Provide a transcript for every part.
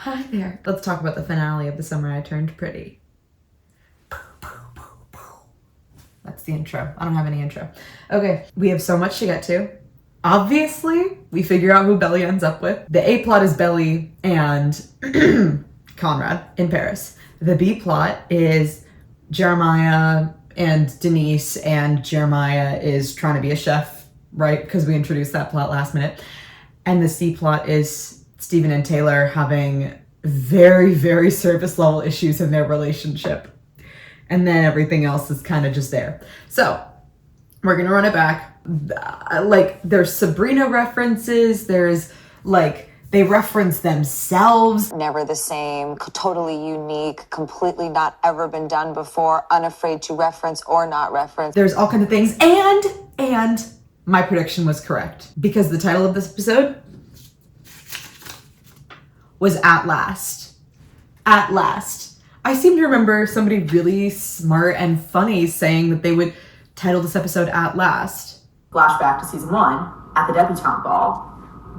Hi there. Let's talk about the finale of The Summer I Turned Pretty. That's the intro. I don't have any intro. Okay, we have so much to get to. Obviously, we figure out who Belly ends up with. The A plot is Belly and Conrad in Paris. The B plot is Jeremiah and Denise, and Jeremiah is trying to be a chef, right? Because we introduced that plot last minute. And the C plot is Stephen and Taylor having very, very surface level issues in their relationship. And then everything else is kind of just there. So we're going to run it back. Like, there's Sabrina references. There's, like, they reference themselves. Never the same, totally unique, completely not ever been done before, unafraid to reference or not reference. There's all kinds of things. And my prediction was correct. Because the title of this episode was At Last. At Last. I seem to remember somebody really smart and funny saying that they would title this episode At Last. Flashback to season 1, at the debutante ball,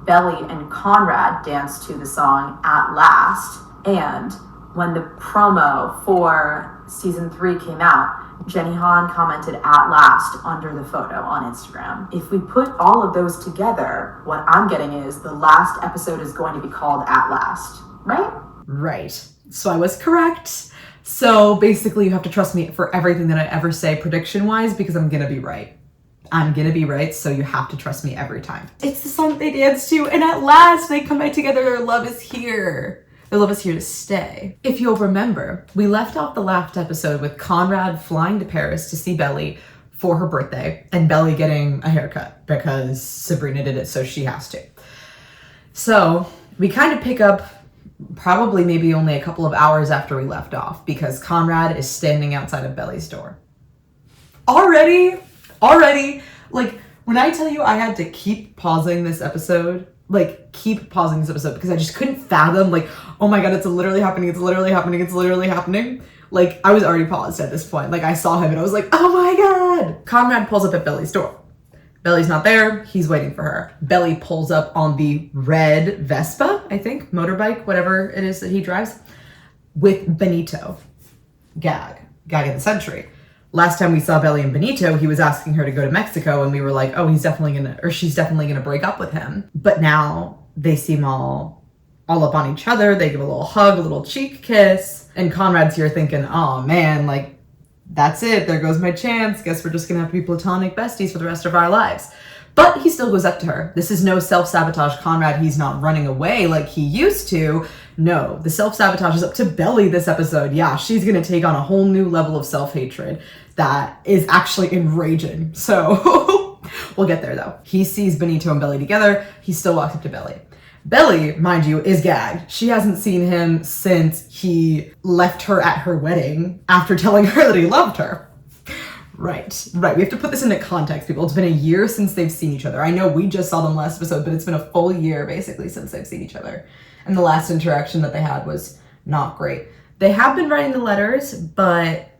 Belly and Conrad danced to the song At Last, and when the promo for season 3 came out, Jenny Han commented At Last under the photo on Instagram. If we put all of those together, what I'm getting is the last episode is going to be called At Last, right? Right. So I was correct. So basically you have to trust me for everything that I ever say prediction-wise because I'm gonna be right. I'm gonna be right, so you have to trust me every time. It's the song they dance to, and at last they come back together. Their love is here. Their love is here to stay. If you'll remember, we left off the last episode with Conrad flying to Paris to see Belly for her birthday, and Belly getting a haircut because Sabrina did it, so she has to. So we kind of pick up probably maybe only a couple of hours after we left off because Conrad is standing outside of Belly's door. Already, like, when I tell you I had to keep pausing this episode, because I just couldn't fathom, like, oh my god, it's literally happening. Like, I was already paused at this point. Like, I saw him and I was like, oh my god. Conrad pulls up at Belly's door. Belly's not there. He's waiting for her. Belly pulls up on the red Vespa, I think, motorbike, whatever it is that he drives, with Benito. Gag of the century. Last time we saw Belly and Benito, he was asking her to go to Mexico, and we were like, oh, she's definitely gonna break up with him. But now they seem all up on each other. They give a little hug, a little cheek kiss, and Conrad's here thinking, oh man, like, that's it. There goes my chance. Guess we're just gonna have to be platonic besties for the rest of our lives. But he still goes up to her. This is no self-sabotage Conrad. He's not running away like he used to. No, the self-sabotage is up to Belly this episode. Yeah, she's gonna take on a whole new level of self-hatred that is actually enraging. So we'll get there though. He sees Benito and Belly together. He still walks up to Belly. Belly, mind you, is gagged. She hasn't seen him since he left her at her wedding after telling her that he loved her. Right. We have to put this into context, people. It's been a year since they've seen each other. I know we just saw them last episode, but it's been a full year, basically, since they've seen each other. And the last interaction that they had was not great. They have been writing the letters, but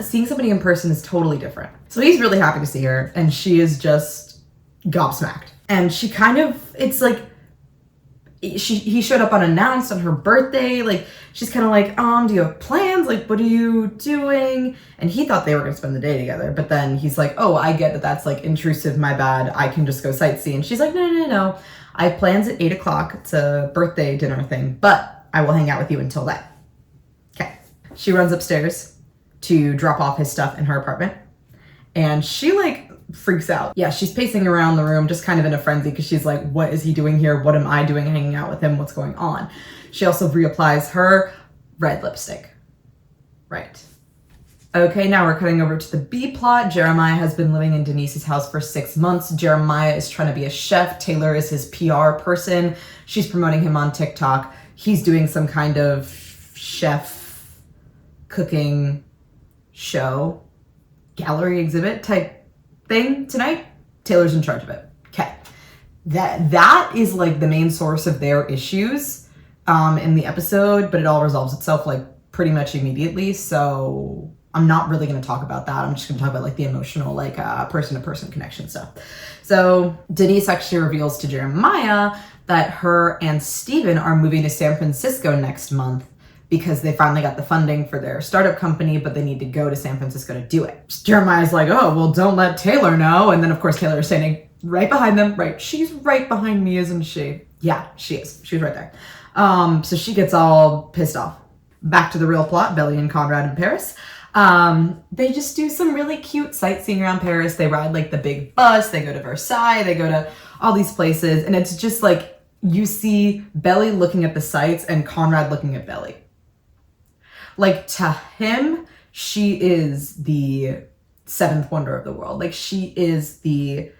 seeing somebody in person is totally different. So he's really happy to see her, and she is just gobsmacked. And she kind of, it's like, he showed up unannounced on her birthday. Like, she's kind of like, do you have plans? Like, what are you doing? And he thought they were going to spend the day together. But then he's like, oh, I get that that's like intrusive. My bad. I can just go sightsee. And she's like, no. I have plans at 8 o'clock. It's a birthday dinner thing, but I will hang out with you until then. Okay. She runs upstairs to drop off his stuff in her apartment. And she like freaks out. Yeah, she's pacing around the room just kind of in a frenzy because she's like, what is he doing here? What am I doing hanging out with him? What's going on? She also reapplies her red lipstick. Right. Okay, now we're cutting over to the B plot. Jeremiah has been living in Denise's house for 6 months. Jeremiah is trying to be a chef. Taylor is his PR person. She's promoting him on TikTok. He's doing some kind of chef cooking show, gallery exhibit type thing tonight. Taylor's in charge of it. Okay. That is like the main source of their issues in the episode, but it all resolves itself like pretty much immediately. So I'm not really going to talk about that. I'm just going to talk about like the emotional, like person-to-person connection stuff. So Denise actually reveals to Jeremiah that her and Steven are moving to San Francisco next month because they finally got the funding for their startup company, but they need to go to San Francisco to do it. Jeremiah's like, oh, well, don't let Taylor know. And then of course Taylor is standing right behind them, right? She's right behind me, isn't she? Yeah, she is. She's right there. So she gets all pissed off. Back to the real plot, Belly and Conrad in Paris. They just do some really cute sightseeing around Paris. They ride like the big bus, they go to Versailles, they go to all these places, and it's just like you see Belly looking at the sights and Conrad looking at Belly. Like to him, she is the seventh wonder of the world. Like she is the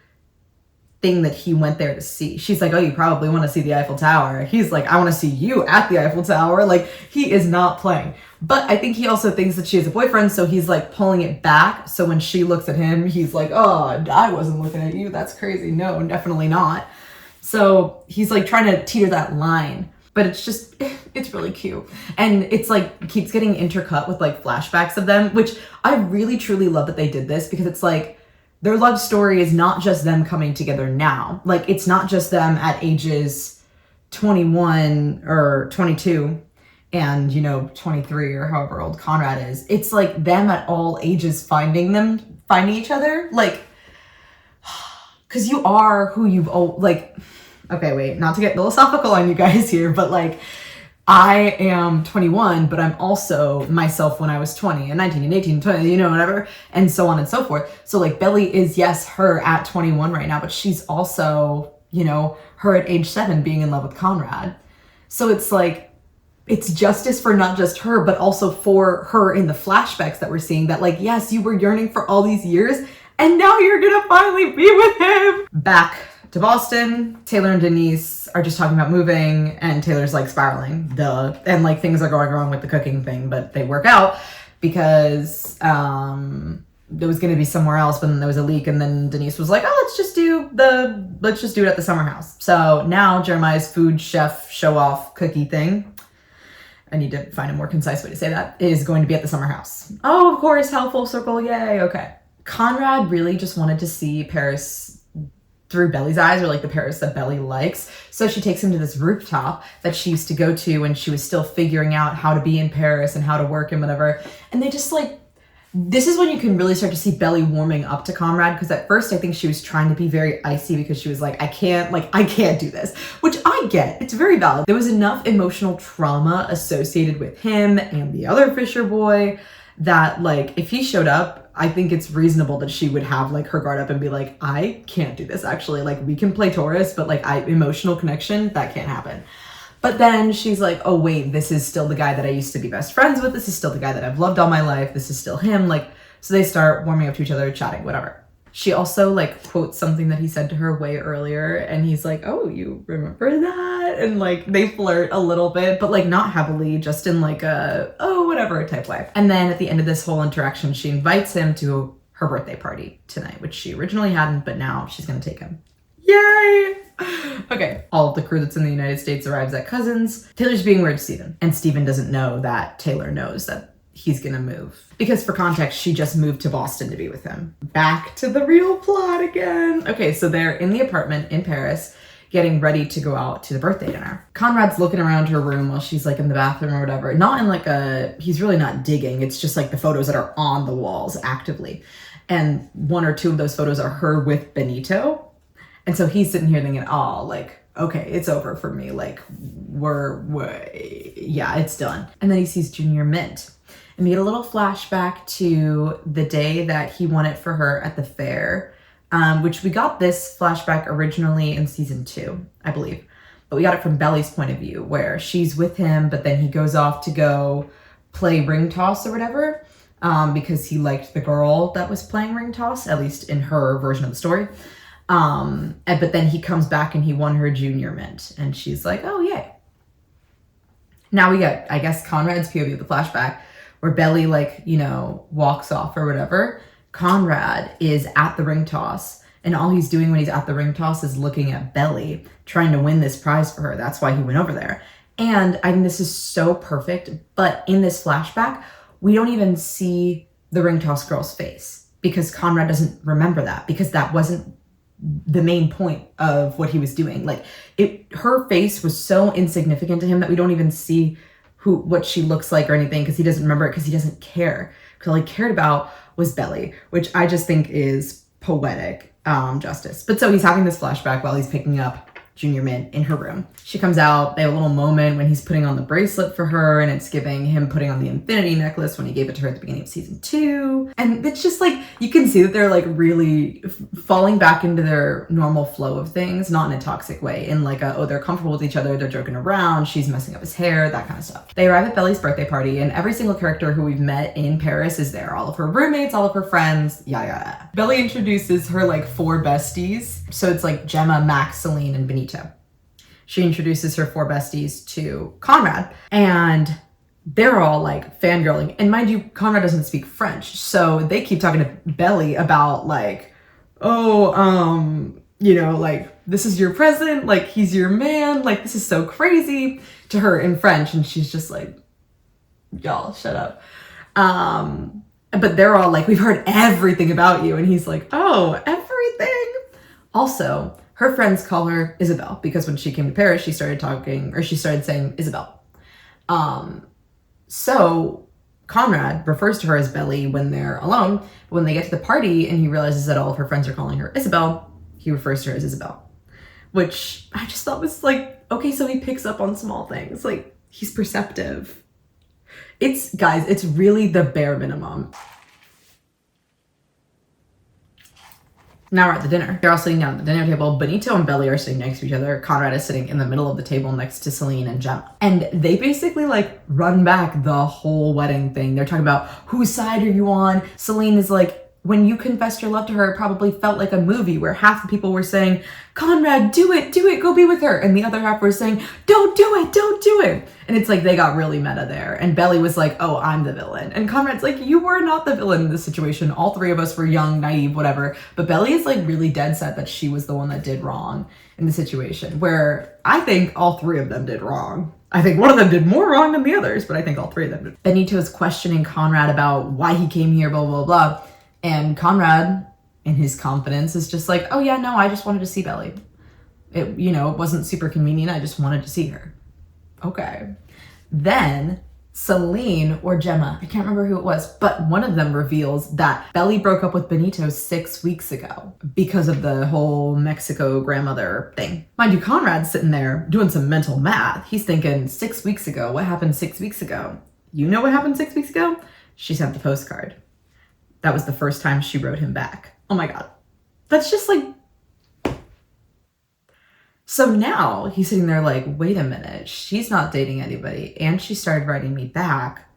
thing that he went there to see. She's like, oh, you probably want to see the Eiffel Tower. He's like, I want to see you at the Eiffel Tower. Like he is not playing. But I think he also thinks that she has a boyfriend, so he's like pulling it back. So when she looks at him, he's like, oh, I wasn't looking at you. That's crazy. No, definitely not. So he's like trying to teeter that line. But it's just, it's really cute. And it's like, keeps getting intercut with like flashbacks of them, which I really truly love that they did this, because it's like, their love story is not just them coming together now. Like, it's not just them at ages 21 or 22 and, you know, 23 or however old Conrad is. It's like them at all ages finding each other. Like, because you are who you've, like, okay, wait, not to get philosophical on you guys here, but like, I am 21, but I'm also myself when I was 20 and 19 and 18 and 20, you know, whatever, and so on and so forth. So like Belly is, yes, her at 21 right now, but she's also, you know, her at age 7 being in love with Conrad. So it's like, it's justice for not just her, but also for her in the flashbacks that we're seeing, that like, yes, you were yearning for all these years and now you're gonna finally be with him. Back to Boston, Taylor and Denise are just talking about moving, and Taylor's like spiraling, duh. And like things are going wrong with the cooking thing, but they work out because there was gonna be somewhere else, but then there was a leak, and then Denise was like, oh, let's just do it at the summer house. So now Jeremiah's food chef show off cookie thing, I need to find a more concise way to say that, is going to be at the summer house. Oh, of course, how full circle, yay, okay. Conrad really just wanted to see Paris through Belly's eyes, or like the Paris that Belly likes. So she takes him to this rooftop that she used to go to when she was still figuring out how to be in Paris and how to work and whatever. And they just like, this is when you can really start to see Belly warming up to Conrad, because at first I think she was trying to be very icy because she was like, I can't do this, which I get. It's very valid. There was enough emotional trauma associated with him and the other Fisher boy that like, if he showed up, I think it's reasonable that she would have like her guard up and be like, I can't do this actually. Like we can play Taurus, but like emotional connection, that can't happen. But then she's like, oh wait, this is still the guy that I used to be best friends with. This is still the guy that I've loved all my life. This is still him. Like, so they start warming up to each other, chatting, whatever. She also like quotes something that he said to her way earlier, and he's like, oh, you remember that? And like they flirt a little bit, but like not heavily, just in like a, oh, whatever type way. And then at the end of this whole interaction, she invites him to her birthday party tonight, which she originally hadn't, but now she's gonna take him. Yay! Okay, all of the crew that's in the United States arrives at Cousins. Taylor's being weird to Steven, and Steven doesn't know that Taylor knows that he's gonna move. Because for context, she just moved to Boston to be with him. Back to the real plot again. Okay, so they're in the apartment in Paris, getting ready to go out to the birthday dinner. Conrad's looking around her room while she's like in the bathroom or whatever. Not in like he's really not digging. It's just like the photos that are on the walls actively. And 1 or 2 of those photos are her with Benito. And so he's sitting here thinking, oh, like, okay, it's over for me. Like, yeah, it's done. And then he sees Junior Mint. And we get a little flashback to the day that he won it for her at the fair, which we got this flashback originally in season 2, I believe. But we got it from Belly's point of view, where she's with him, but then he goes off to go play ring toss or whatever, because he liked the girl that was playing ring toss, at least in her version of the story. But then he comes back and he won her Junior Mint, and she's like, oh, yay. Now we get, I guess, Conrad's POV of the flashback, where Belly, like, you know, walks off or whatever. Conrad is at the ring toss, and all he's doing when he's at the ring toss is looking at Belly, trying to win this prize for her. That's why he went over there. And I think this is so perfect, but in this flashback, we don't even see the ring toss girl's face, because Conrad doesn't remember that, because that wasn't the main point of what he was doing. Like, her face was so insignificant to him that we don't even see what she looks like or anything, because he doesn't remember it, because he doesn't care. Because all he cared about was Belly, which I just think is poetic justice. But so he's having this flashback while he's picking up Junior Mint in her room. She comes out, they have a little moment when he's putting on the bracelet for her, and it's giving him putting on the infinity necklace when he gave it to her at the beginning of season 2. And it's just like, you can see that they're like really falling back into their normal flow of things, not in a toxic way, in like a, oh, they're comfortable with each other, they're joking around, she's messing up his hair, that kind of stuff. They arrive at Belly's birthday party, and every single character who we've met in Paris is there. All of her roommates, all of her friends, yada yada. Belly introduces her like 4 besties. So it's like Gemma, Max, Celine, and Benito. She introduces her 4 besties to Conrad, and they're all like fangirling. And mind you, Conrad doesn't speak French, so they keep talking to Belly about like, oh, you know, like, this is your present, like, he's your man, like, this is so crazy, to her in French. And she's just like, y'all, shut up. But they're all like, we've heard everything about you. And he's like, oh, everything? Also, her friends call her Isabel, because when she came to Paris, she started saying Isabel. So Conrad refers to her as Belly when they're alone. But when they get to the party and he realizes that all of her friends are calling her Isabel, he refers to her as Isabel, which I just thought was like, okay, so he picks up on small things. Like, he's perceptive. Guys, it's really the bare minimum. Now we're at the dinner. They're all sitting down at the dinner table. Benito and Belly are sitting next to each other. Conrad is sitting in the middle of the table next to Celine and Gemma. And they basically like run back the whole wedding thing. They're talking about, whose side are you on? Celine is like, when you confessed your love to her, it probably felt like a movie where half the people were saying, Conrad, do it, go be with her. And the other half were saying, don't do it. And it's like, they got really meta there. And Belly was like, oh, I'm the villain. And Conrad's like, you were not the villain in this situation. All 3 of us were young, naive, whatever. But Belly is like really dead set that she was the one that did wrong in the situation, where I think all 3 of them did wrong. I think one of them did more wrong than the others, but I think all 3 of them did. Benito's questioning Conrad about why he came here, blah, blah, blah. And Conrad, in his confidence, is just like, oh yeah, no, I just wanted to see Belly. It wasn't super convenient. I just wanted to see her. Okay. Then Celine or Gemma, I can't remember who it was, but one of them reveals that Belly broke up with Benito 6 weeks ago because of the whole Mexico grandmother thing. Mind you, Conrad's sitting there doing some mental math. He's thinking, 6 weeks ago, what happened 6 weeks ago? You know what happened 6 weeks ago? She sent the postcard. That was the first time she wrote him back. Oh my God. That's just like... So now he's sitting there like, wait a minute, she's not dating anybody and she started writing me back.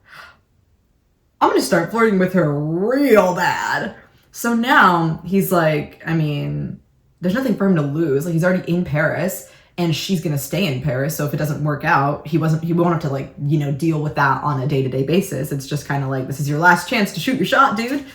I'm gonna start flirting with her real bad. So now he's like, I mean, there's nothing for him to lose. Like, he's already in Paris and she's gonna stay in Paris. So if it doesn't work out, he won't have to like, deal with that on a day-to-day basis. It's just kind of like, this is your last chance to shoot your shot, dude.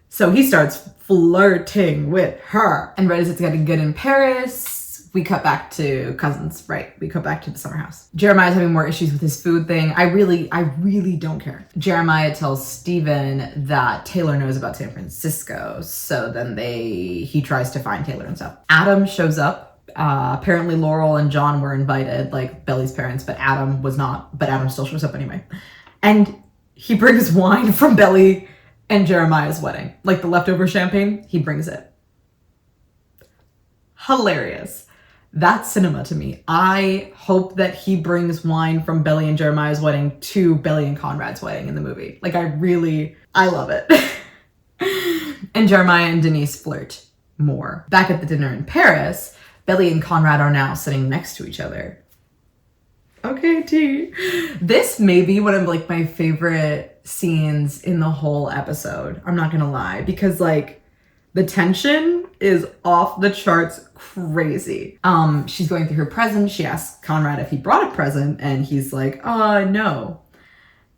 So he starts flirting with her. And right as it's getting good in Paris, we cut back to cousins, right? We cut back to the summer house. Jeremiah's having more issues with his food thing. I really don't care. Jeremiah tells Steven that Taylor knows about San Francisco. So then he tries to find Taylor and stuff. Adam shows up. Apparently Laurel and John were invited, like Belly's parents, but Adam was not, but Adam still shows up anyway. And he brings wine from Belly and Jeremiah's wedding. Like the leftover champagne, he brings it. Hilarious. That's cinema to me. I hope that he brings wine from Belly and Jeremiah's wedding to Belly and Conrad's wedding in the movie. Like, I love it. And Jeremiah and Denise flirt more. Back at the dinner in Paris, Belly and Conrad are now sitting next to each other. Okay, T. This may be one of like my favorite scenes in the whole episode. I'm not gonna lie, because like the tension is off the charts crazy. She's going through her present. She asks Conrad if he brought a present and he's like, no.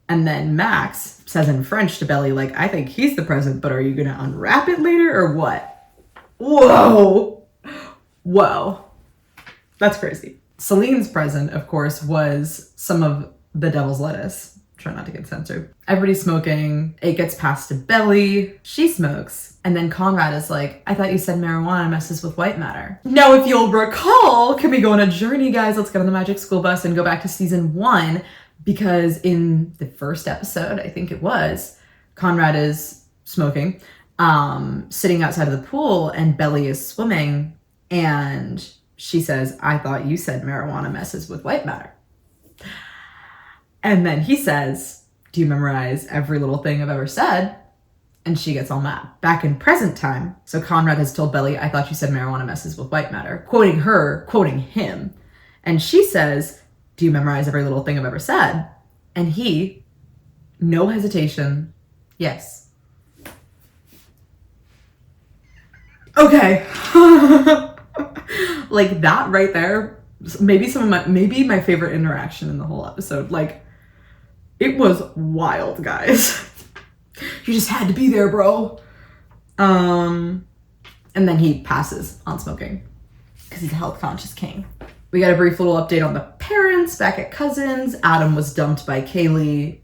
And then Max says in French to Belly, like, I think he's the present, but are you gonna unwrap it later or what? Whoa. That's crazy. Celine's present, of course, was some of the devil's lettuce. Try not to get censored. Everybody's smoking. It gets passed to Belly. She smokes. And then Conrad is like, I thought you said marijuana messes with white matter. Now, if you'll recall, can we go on a journey, guys? Let's get on the Magic School Bus and go back to season 1, because in the first episode, I think it was, Conrad is smoking, sitting outside of the pool, and Belly is swimming, and she says, I thought you said marijuana messes with white matter. And then he says, do you memorize every little thing I've ever said? And she gets all mad. Back in present time, so Conrad has told Belly, I thought you said marijuana messes with white matter, quoting her, quoting him. And she says, do you memorize every little thing I've ever said? And he, no hesitation, yes. Okay. Like that right there, maybe my favorite interaction in the whole episode. Like, it was wild, guys. You just had to be there, bro. And then he passes on smoking because he's a health conscious king. We got a brief little update on the parents back at Cousins. Adam was dumped by Kaylee.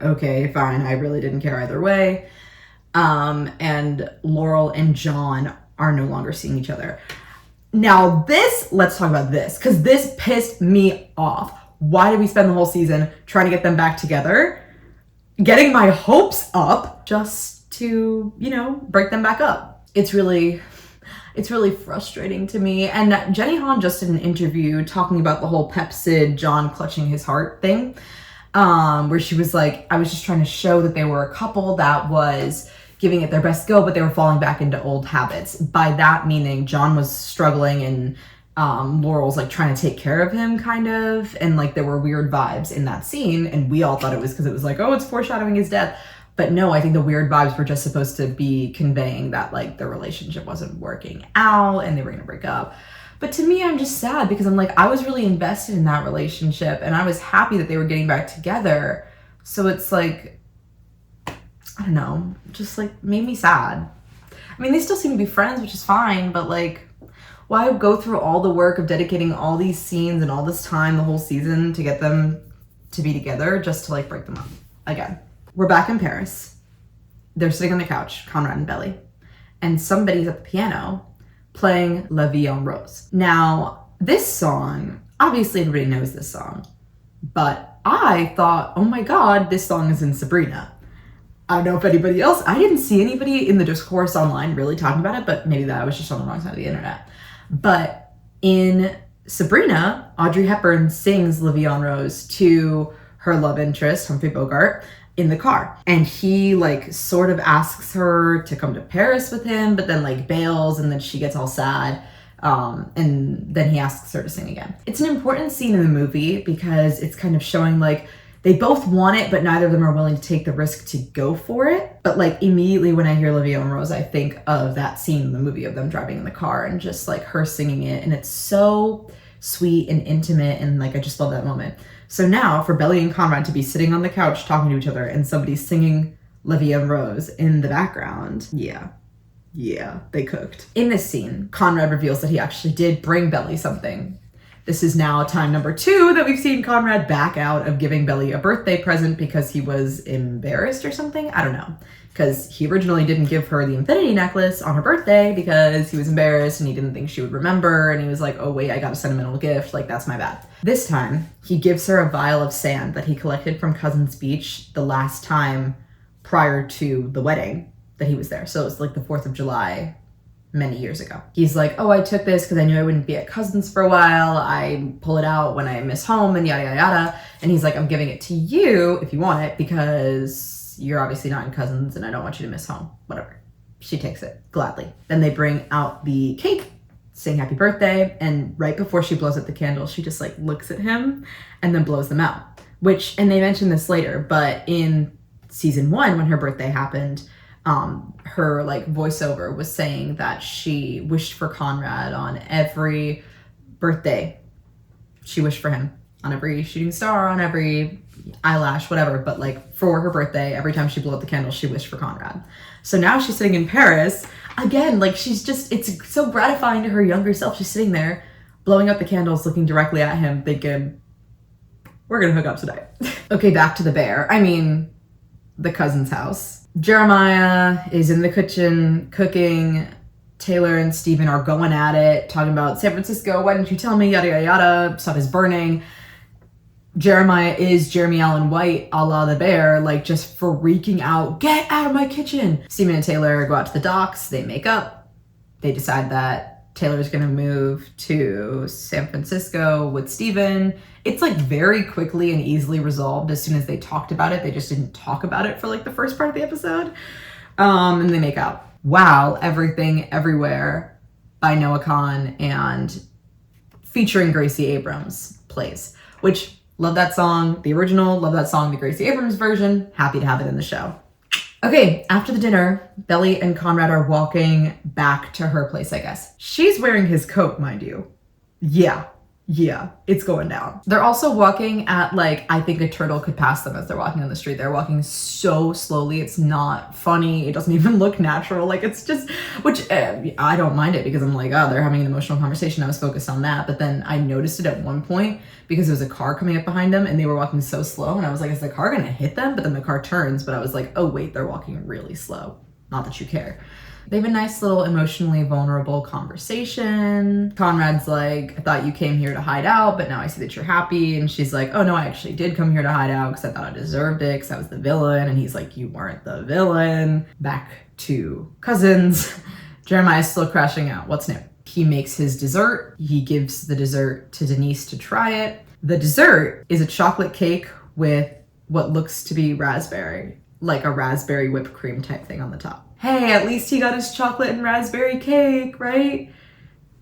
Okay, fine. I really didn't care either way. And Laurel and John are no longer seeing each other. Now let's talk about this, because this pissed me off. Why did we spend the whole season trying to get them back together? Getting my hopes up just to, break them back up. It's really frustrating to me. And Jenny Han just did an interview talking about the whole Pepsid, John clutching his heart thing, where she was like, I was just trying to show that they were a couple that was giving it their best go, but they were falling back into old habits. By that meaning, John was struggling and Laurel's like trying to take care of him kind of, and like there were weird vibes in that scene, and we all thought it was because it was like, oh, it's foreshadowing his death. But no, I think the weird vibes were just supposed to be conveying that like their relationship wasn't working out and they were gonna break up. But to me, I'm just sad because I'm like, I was really invested in that relationship and I was happy that they were getting back together. So it's like, I don't know, just like made me sad. I mean, they still seem to be friends, which is fine, but like, why go through all the work of dedicating all these scenes and all this time, the whole season, to get them to be together just to like break them up again? We're back in Paris. They're sitting on the couch, Conrad and Belly, and somebody's at the piano playing La Vie en Rose. Now, this song, obviously everybody knows this song, but I thought, oh my God, this song is in Sabrina. I don't know if anybody else, I didn't see anybody in the discourse online really talking about it, but maybe that I was just on the wrong side of the internet. But in Sabrina, Audrey Hepburn sings La Vie en Rose to her love interest, Humphrey Bogart, in the car. And he like sort of asks her to come to Paris with him, but then like bails, and then she gets all sad. And then he asks her to sing again. It's an important scene in the movie because it's kind of showing like they both want it, but neither of them are willing to take the risk to go for it. But like immediately when I hear La Vie en Rose, I think of that scene in the movie of them driving in the car and just like her singing it. And it's so sweet and intimate. And like, I just love that moment. So now for Belly and Conrad to be sitting on the couch talking to each other and somebody's singing La Vie en Rose in the background. Yeah, they cooked. In this scene, Conrad reveals that he actually did bring Belly something. This is now time number 2 that we've seen Conrad back out of giving Belly a birthday present because he was embarrassed or something. I don't know. Because he originally didn't give her the infinity necklace on her birthday because he was embarrassed and he didn't think she would remember. And he was like, oh wait, I got a sentimental gift. Like, that's my bad. This time, he gives her a vial of sand that he collected from Cousins Beach the last time prior to the wedding that he was there. So it was like the 4th of July many years ago. He's like, oh, I took this because I knew I wouldn't be at Cousins for a while. I pull it out when I miss home and yada, yada, yada. And he's like, I'm giving it to you if you want it because you're obviously not in Cousins and I don't want you to miss home. Whatever. She takes it gladly. Then they bring out the cake, sing happy birthday. And right before she blows out the candles, she just like looks at him and then blows them out. And they mention this later, but in season 1, when her birthday happened, her like voiceover was saying that she wished for Conrad on every birthday. She wished for him on every shooting star, on every eyelash, whatever. But like for her birthday, every time she blew out the candle, she wished for Conrad. So now she's sitting in Paris again. Like it's so gratifying to her younger self. She's sitting there blowing out the candles, looking directly at him, thinking, we're going to hook up tonight. Okay, back to the bear. I mean, the cousin's house. Jeremiah is in the kitchen cooking. Taylor and Steven are going at it, talking about San Francisco, why didn't you tell me, yada, yada, yada, stuff is burning. Jeremiah is Jeremy Allen White, a la the bear, like just freaking out, get out of my kitchen. Steven and Taylor go out to the docks, they make up. They decide that Taylor's gonna move to San Francisco with Steven. It's like very quickly and easily resolved as soon as they talked about it. They just didn't talk about it for like the first part of the episode. And they make out. Wow, Everything Everywhere by Noah Kahan and featuring Gracie Abrams plays, which love that song, the original, love that song, the Gracie Abrams version, happy to have it in the show. Okay, after the dinner, Belly and Conrad are walking back to her place, I guess. She's wearing his coat, mind you. Yeah, it's going down. They're also walking at like, I think a turtle could pass them as they're walking on the street. They're walking so slowly. It's not funny. It doesn't even look natural. Like it's just, which I don't mind it because I'm like, oh, they're having an emotional conversation. I was focused on that. But then I noticed it at one point because there was a car coming up behind them and they were walking so slow. And I was like, is the car gonna hit them? But then the car turns. But I was like, oh wait, they're walking really slow. Not that you care. They have a nice little emotionally vulnerable conversation. Conrad's like, I thought you came here to hide out, but now I see that you're happy. And she's like, oh no, I actually did come here to hide out because I thought I deserved it because I was the villain. And he's like, you weren't the villain. Back to cousins. Jeremiah's still crashing out. What's new? He makes his dessert. He gives the dessert to Denise to try it. The dessert is a chocolate cake with what looks to be raspberry, like a raspberry whipped cream type thing on the top. Hey, at least he got his chocolate and raspberry cake, right?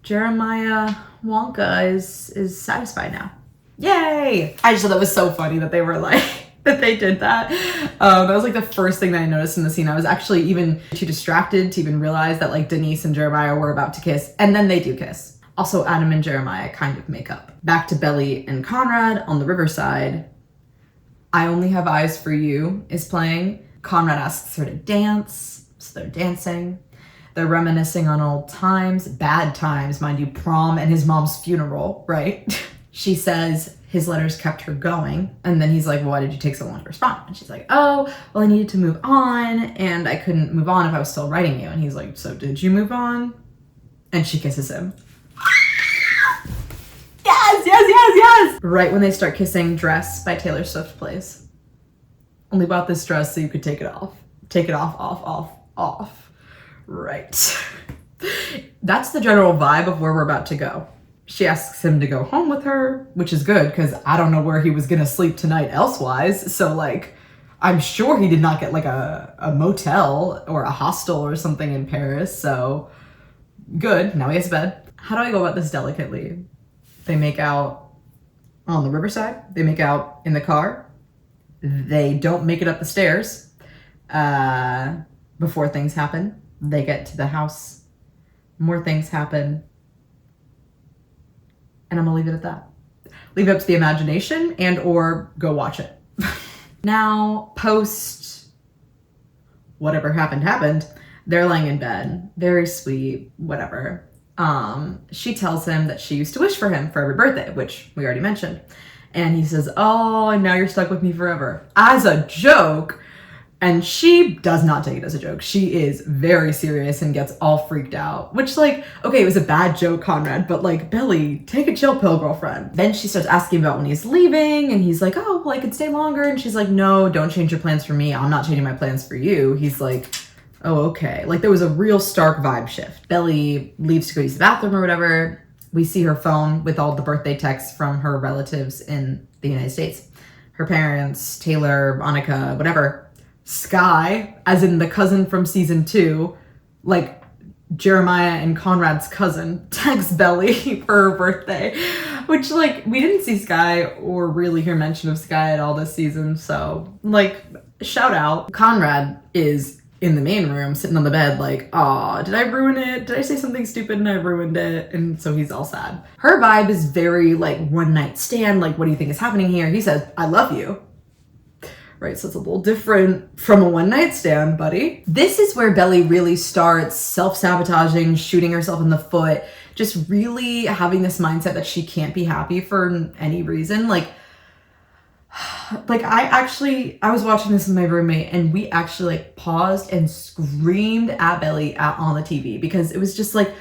Jeremiah Wonka is satisfied now. Yay! I just thought that was so funny that they were like, that they did that. That was like the first thing that I noticed in the scene. I was actually even too distracted to even realize that like Denise and Jeremiah were about to kiss, and then they do kiss. Also, Adam and Jeremiah kind of make up. Back to Belly and Conrad on the riverside. I Only Have Eyes for You is playing. Conrad asks her to dance. So they're dancing. They're reminiscing on old times, bad times, mind you, prom and his mom's funeral, right? She says his letters kept her going. And then he's like, well, why did you take so long to respond? And she's like, oh, well, I needed to move on and I couldn't move on if I was still writing you. And he's like, so did you move on? And she kisses him. Yes! Right when they start kissing, Dress by Taylor Swift plays. Only bought this dress so you could take it off. Take it off. Right. That's the general vibe of where we're about to go. She asks him to go home with her, which is good because I don't know where he was gonna sleep tonight elsewise. So like, I'm sure he did not get like a motel or a hostel or something in Paris. So good, now he has a bed. How do I go about this delicately? They make out on the riverside. They make out in the car. They don't make it up the stairs. Before things happen, they get to the house, more things happen, and I'm gonna leave it at that. Leave it up to the imagination and or go watch it. Now, post whatever happened, they're laying in bed, very sweet, whatever. She tells him that she used to wish for him for every birthday, which we already mentioned. And he says, oh, and now you're stuck with me forever. As a joke. And she does not take it as a joke. She is very serious and gets all freaked out. Which, like, okay, it was a bad joke, Conrad, but like, Belly, take a chill pill, girlfriend. Then she starts asking about when he's leaving, and he's like, oh, well, I could stay longer. And she's like, no, don't change your plans for me. I'm not changing my plans for you. He's like, oh, okay. Like, there was a real stark vibe shift. Belly leaves to go use the bathroom or whatever. We see her phone with all the birthday texts from her relatives in the United States. Her parents, Taylor, Monica, whatever. Sky, as in the cousin from season 2, like Jeremiah and Conrad's cousin, texts Belly for her birthday, which like we didn't see Sky or really hear mention of Sky at all this season. So like shout out. Conrad is in the main room sitting on the bed like, aw, did I ruin it? Did I say something stupid and I ruined it? And so he's all sad. Her vibe is very like one night stand. Like, what do you think is happening here? He says, I love you. Right, so it's a little different from a one-night stand, buddy. This is where Belly really starts self-sabotaging, shooting herself in the foot, just really having this mindset that she can't be happy for any reason. Like, like I was watching this with my roommate and we actually like paused and screamed at Belly on the TV because it was just like,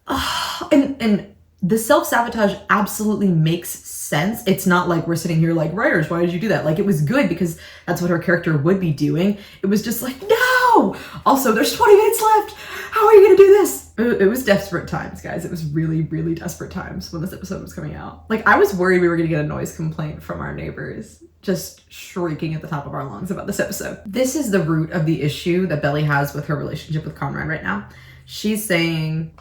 and the self-sabotage absolutely makes sense. It's not like we're sitting here like, writers, why did you do that? Like, it was good because that's what her character would be doing. It was just like, no! Also, there's 20 minutes left! How are you gonna do this? It was desperate times, guys. It was really, really desperate times when this episode was coming out. Like, I was worried we were gonna get a noise complaint from our neighbors just shrieking at the top of our lungs about this episode. This is the root of the issue that Belly has with her relationship with Conrad right now. She's saying,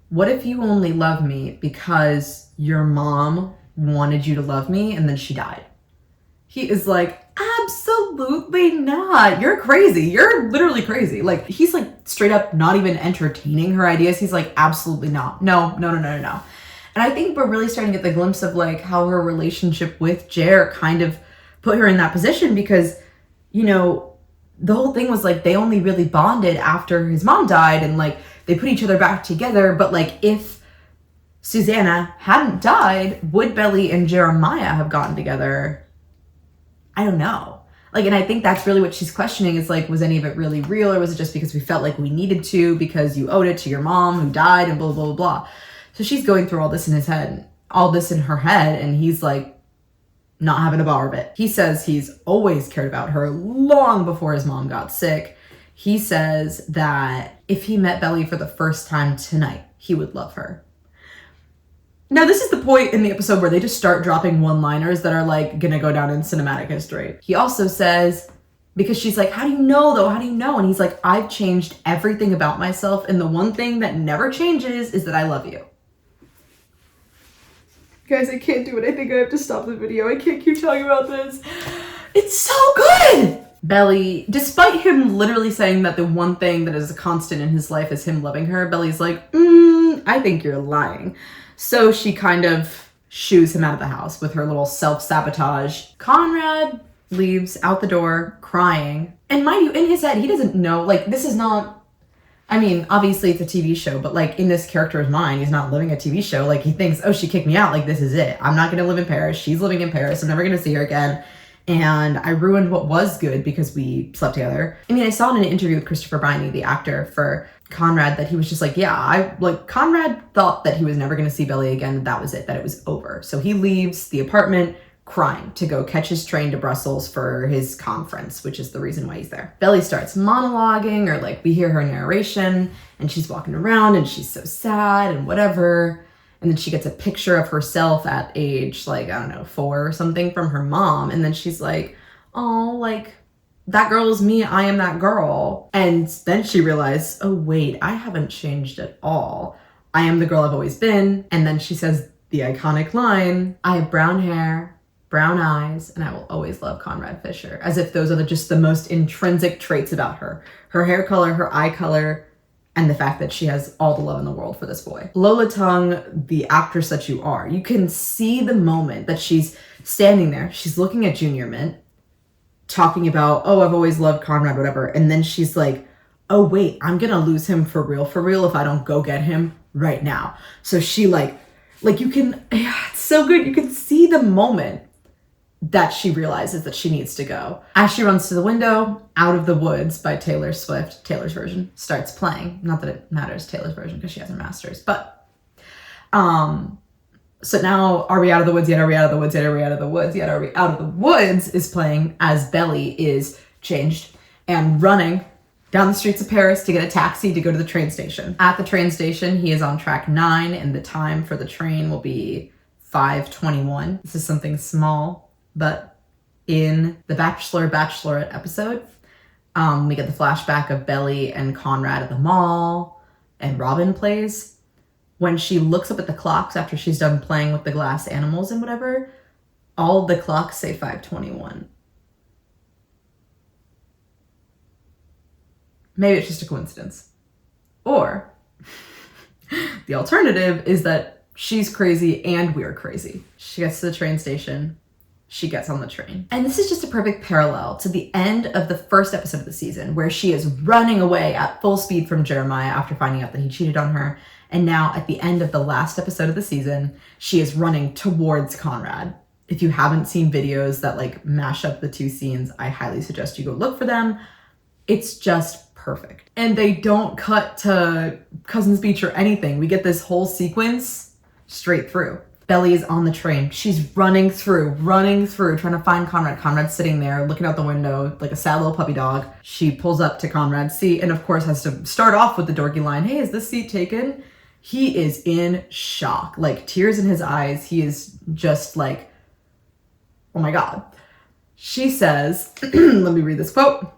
what if you only love me because your mom wanted you to love me and then she died? He is like, absolutely not. You're crazy. You're literally crazy. Like, he's like straight up not even entertaining her ideas. He's like, absolutely not. No. And I think we're really starting to get the glimpse of like how her relationship with Jer kind of put her in that position because, you know, the whole thing was like they only really bonded after his mom died and like they put each other back together. But like if Susanna hadn't died, would Belly and Jeremiah have gotten together? I don't know. Like, and I think that's really what she's questioning is like, was any of it really real or was it just because we felt like we needed to because you owed it to your mom who died and blah, blah, blah, blah. So she's going through all this in his head, all this in her head. And he's like not having a bar of it. He says he's always cared about her long before his mom got sick. He says that if he met Belly for the first time tonight, he would love her. Now, this is the point in the episode where they just start dropping one-liners that are like gonna go down in cinematic history. He also says, because she's like, how do you know though? How do you know? And he's like, I've changed everything about myself. And the one thing that never changes is that I love you. Guys, I can't do it. I think I have to stop the video. I can't keep talking about this. It's so good! Belly, despite him literally saying that the one thing that is a constant in his life is him loving her, Belly's like, I think you're lying. So she kind of shoos him out of the house with her little self-sabotage. Conrad leaves out the door crying. And mind you, in his head, he doesn't know, like, this is not, I mean, obviously it's a TV show, but like in this character's mind, he's not living a TV show. Like he thinks, oh, she kicked me out. Like, this is it. I'm not going to live in Paris. She's living in Paris. I'm never going to see her again. And I ruined what was good because we slept together. I mean, I saw in an interview with Christopher Briney, the actor for Conrad, that he was just like, yeah, Conrad thought that he was never going to see Belly again. That was it, that it was over. So he leaves the apartment crying to go catch his train to Brussels for his conference, which is the reason why he's there. Belly starts monologuing, or like we hear her narration and she's walking around and she's so sad and whatever. And then she gets a picture of herself at age, like, I don't know, 4 or something from her mom. And then she's like, oh, like, that girl is me. I am that girl. And then she realized, oh, wait, I haven't changed at all. I am the girl I've always been. And then she says the iconic line, I have brown hair, brown eyes, and I will always love Conrad Fisher. As if those are just the most intrinsic traits about her. Her hair color, her eye color, and the fact that she has all the love in the world for this boy. Lola Tung, the actress that you are, you can see the moment that she's standing there. She's looking at Junior Mint, talking about, oh, I've always loved Conrad, whatever. And then she's like, oh, wait, I'm gonna lose him for real if I don't go get him right now. So she like you can, it's so good. You can see the moment that she realizes that she needs to go. As she runs to the window, Out of the Woods by Taylor Swift, Taylor's version, starts playing. Not that it matters, Taylor's version, because she has her master's. But, so now, Are We Out of the Woods Yet? Are We Out of the Woods Yet? Are We Out of the Woods Yet? Are We Out of the Woods is playing as Belly is changed and running down the streets of Paris to get a taxi to go to the train station. At the train station, he is on track 9, and the time for the train will be 5:21. This is something small, but in the Bachelor/Bachelorette episode, we get the flashback of Belly and Conrad at the mall, and Robin plays. When she looks up at the clocks after she's done playing with the glass animals and whatever, all the clocks say 5:21. Maybe it's just a coincidence. Or the alternative is that she's crazy and we're crazy. She gets to the train station. She gets on the train. And this is just a perfect parallel to the end of the first episode of the season, where she is running away at full speed from Jeremiah after finding out that he cheated on her. And now at the end of the last episode of the season, she is running towards Conrad. If you haven't seen videos that like mash up the two scenes, I highly suggest you go look for them. It's just perfect. And they don't cut to Cousins Beach or anything. We get this whole sequence straight through. Belly is on the train. She's running through, trying to find Conrad. Conrad's sitting there looking out the window like a sad little puppy dog. She pulls up to Conrad's seat and of course has to start off with the dorky line, "Hey, is this seat taken?" He is in shock, like tears in his eyes. He is just like, oh my God. She says, let me read this quote.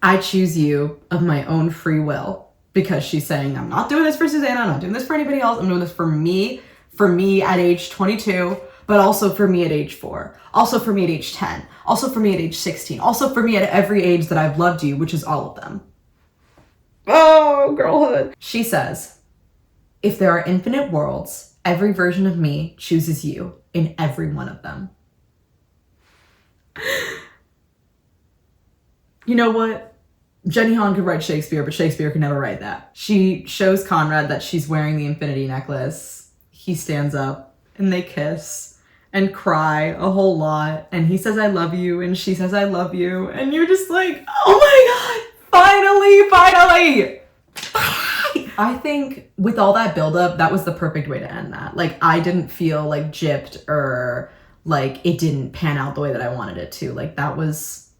"I choose you of my own free will," because she's saying, I'm not doing this for Susanna. I'm not doing this for anybody else. I'm doing this for me at age 22, but also for me at age 4, also for me at age 10, also for me at age 16, also for me at every age that I've loved you, which is all of them. Oh, girlhood. She says, "If there are infinite worlds, every version of me chooses you in every one of them." You know what? Jenny Han could write Shakespeare, but Shakespeare could never write that. She shows Conrad that she's wearing the infinity necklace. He stands up and they kiss and cry a whole lot. And he says, "I love you." And she says, "I love you." And you're just like, oh my God, finally. I think with all that buildup, that was the perfect way to end that. Like, I didn't feel like gypped or like it didn't pan out the way that I wanted it to. Like, that was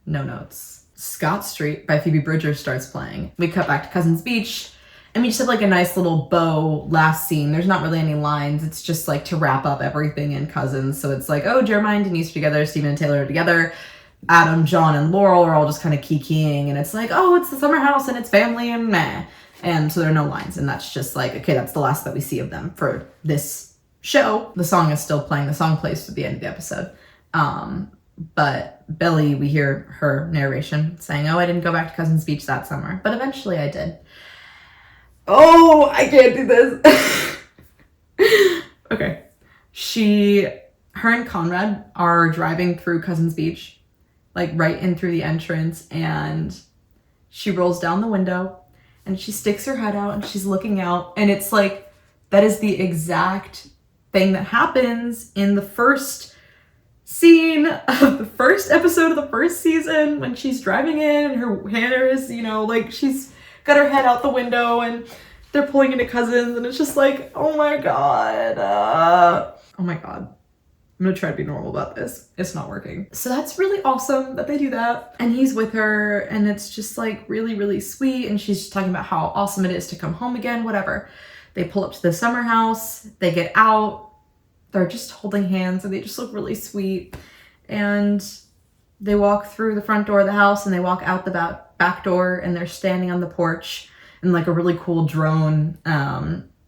no notes. Scott Street by Phoebe Bridgers starts playing. We cut back to Cousins Beach. And we just have like a nice little bow last scene. There's not really any lines. It's just like to wrap up everything in Cousins. So it's like, oh, Jeremiah and Denise are together. Stephen and Taylor are together. Adam, John, and Laurel are all just kind of kikiing. And it's like, oh, it's the summer house and it's family and meh. And so there are no lines. And that's just like, okay, that's the last that we see of them for this show. The song is still playing. The song plays to the end of the episode. But Belly, we hear her narration saying, oh, I didn't go back to Cousins Beach that summer. But eventually I did. Oh, I can't do this. Okay. Her and Conrad are driving through Cousins Beach, like right in through the entrance, and she rolls down the window and she sticks her head out and she's looking out, and it's like, that is the exact thing that happens in the first scene of the first episode of the first season when she's driving in and her hair is, like she's got her head out the window and they're pulling into Cousins, and it's just like, oh my God. Oh my God. I'm gonna try to be normal about this. It's not working. So that's really awesome that they do that. And he's with her and it's just like really, really sweet. And she's just talking about how awesome it is to come home again, whatever. They pull up to the summer house, they get out, they're just holding hands and they just look really sweet. And they walk through the front door of the house and they walk out the back door and they're standing on the porch, and like a really cool drone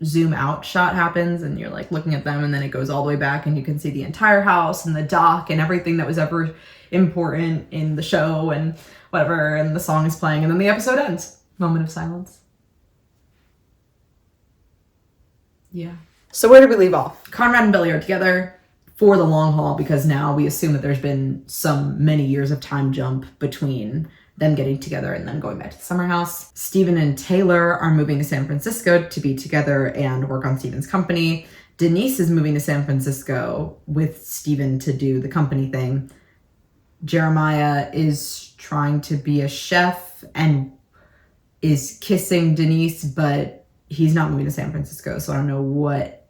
zoom out shot happens and you're like looking at them, and then it goes all the way back and you can see the entire house and the dock and everything that was ever important in the show and whatever, and the song is playing and then the episode ends. Moment of silence. Yeah. So where did we leave off? Conrad and Belly are together for the long haul, because now we assume that there's been many years of time jump between them getting together and then going back to the summer house. Stephen and Taylor are moving to San Francisco to be together and work on Stephen's company. Denise is moving to San Francisco with Stephen to do the company thing. Jeremiah is trying to be a chef and is kissing Denise, but he's not moving to San Francisco, so I don't know what.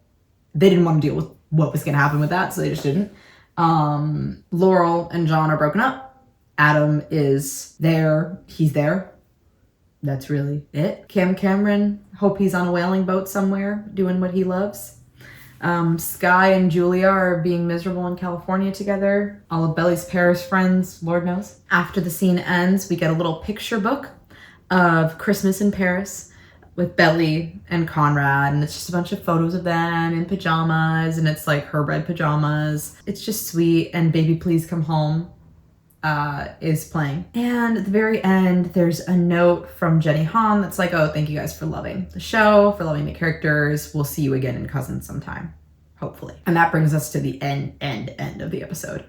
They didn't want to deal with what was going to happen with that, so they just didn't. Laurel and John are broken up. Adam is there. He's there. That's really it. Cameron, hope he's on a whaling boat somewhere doing what he loves. Sky and Julia are being miserable in California together. All of Belly's Paris friends, Lord knows. After the scene ends, we get a little picture book of Christmas in Paris with Belly and Conrad, and it's just a bunch of photos of them in pajamas, and it's like her red pajamas. It's just sweet, and Baby Please Come Home is playing. And at the very end, there's a note from Jenny Han that's like, oh, thank you guys for loving the show, for loving the characters. We'll see you again in Cousins sometime, hopefully. And that brings us to the end of the episode.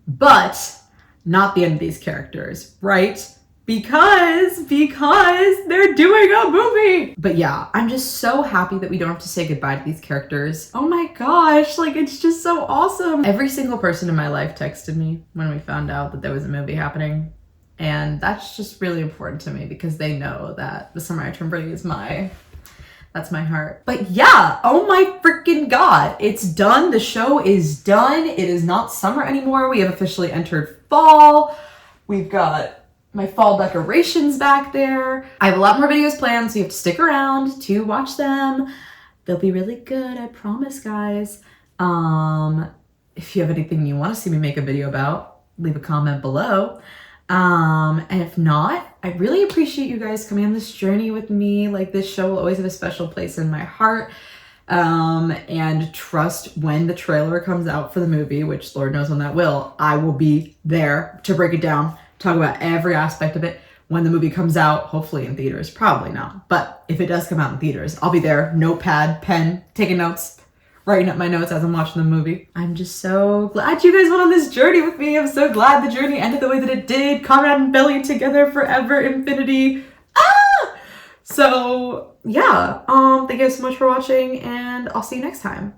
But not the end of these characters, right? because they're doing a movie. But yeah, I'm just so happy that we don't have to say goodbye to these characters. Oh my gosh, like it's just so awesome. Every single person in my life texted me when we found out that there was a movie happening. And that's just really important to me because they know that The Summer I Turned Pretty is that's my heart. But yeah, oh my freaking God, it's done. The show is done. It is not summer anymore. We have officially entered fall. We've got my fall decorations back there. I have a lot more videos planned, so you have to stick around to watch them. They'll be really good, I promise, guys. If you have anything you want to see me make a video about, leave a comment below. And if not, I really appreciate you guys coming on this journey with me. Like, this show will always have a special place in my heart. And trust when the trailer comes out for the movie, which Lord knows when that will, I will be there to break it down, talk about every aspect of it when the movie comes out, hopefully in theaters, probably not. But if it does come out in theaters, I'll be there, notepad, pen, taking notes, writing up my notes as I'm watching the movie. I'm just so glad you guys went on this journey with me. I'm so glad the journey ended the way that it did. Conrad and Belly together forever, infinity. So yeah, thank you guys so much for watching, and I'll see you next time.